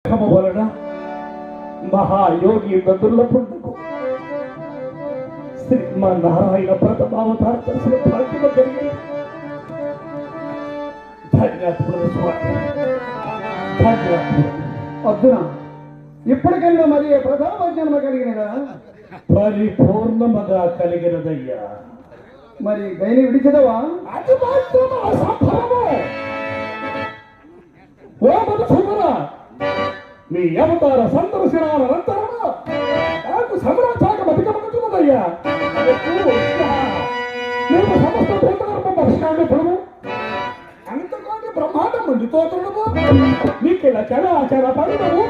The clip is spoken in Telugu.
వలన మహాయోగి దందుల పుండకు శ్రీమన్నారాయణ ప్రథమావతార దర్శన భాగ్యము కలిగింది. ధన్యవాదాలు స్వామి, ధన్యవాదాలు. అర్జున, ఇప్పటికైనా మరి ప్రథమ జన్మ కలిగిన కదా, పరిపూర్ణముగా కలిగినదయ్యా. మరి గైని విడిచదవా? అది మాత్రం అసంభవము. ఓ మధుసూదన, మీ అవతార సందర్శనానంతరము నాకు సమరాచారం అధికమవుతున్నదయ్యా. మేము సమస్త భూతగర్భ పరిష్కారము అంతకాని బ్రహ్మాండం మండితోతుండము. నీకు ఇలా చరాచర పరిణము